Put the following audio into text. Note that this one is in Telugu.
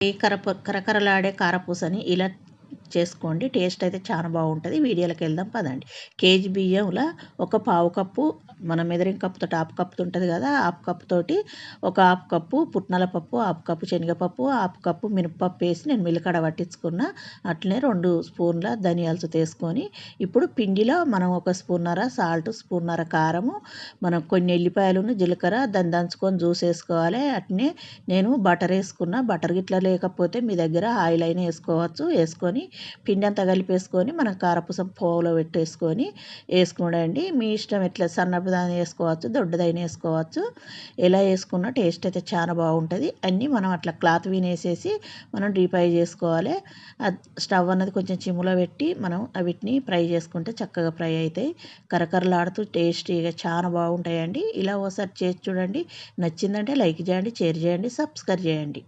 ఈ కరకరలాడే కారపూసని ఇలా చేసుకోండి. టేస్ట్ అయితే చాలా బాగుంటుంది. వీడియోలోకి వెళ్దాం పదండి. కేజీ బియ్యంలో ఒక పావు కప్పు మన మెజరింగ్ కప్పుతో హాఫ్ కప్పు ఉంటుంది కదా, హాఫ్ కప్పు తోటి ఒక హాఫ్ కప్పు పుట్నాల పప్పు, హాఫ్ కప్పు శనగపప్పు, హాఫ్ కప్పు మినపప్పు వేసి నేను మిల్లికడ పట్టించుకున్న. అట్లనే 2 స్పూన్ల ధనియాలు తీసుకొని ఇప్పుడు పిండిలో మనం 1 స్పూన్నర సాల్ట్, స్పూన్నర కారము, మనం కొన్ని ఎల్లిపాయలను జీలకర్ర దాన్ని దంచుకొని జ్యూస్ వేసుకోవాలి. అట్నే నేను బటర్ వేసుకున్న. బటర్ గిట్లా లేకపోతే మీ దగ్గర ఆయిల్ అయినా వేసుకోవచ్చు. వేసుకొని పిండి అంతా కలిపేసుకొని మనం కారపూస పోవులో వేసుకున్నాడండి. మీ ఇష్టం, ఎట్లా సన్నదాన్ని వేసుకోవచ్చు, దొడ్డదైనా వేసుకోవచ్చు. ఎలా వేసుకున్నా టేస్ట్ అయితే చాలా బాగుంటుంది. అన్నీ మనం అట్లా క్లాత్ వినేసేసి మనం డీప్ ఫ్రై చేసుకోవాలి. స్టవ్ అన్నది కొంచెం చిమ్ములో పెట్టి మనం వీటిని ఫ్రై చేసుకుంటే చక్కగా ఫ్రై అవుతాయి. కరకరలాడుతూ టేస్టీగా చాలా బాగుంటాయండి. ఇలా ఒకసారి చేసి చూడండి. నచ్చిందంటే లైక్ చేయండి, షేర్ చేయండి, సబ్స్క్రైబ్ చేయండి.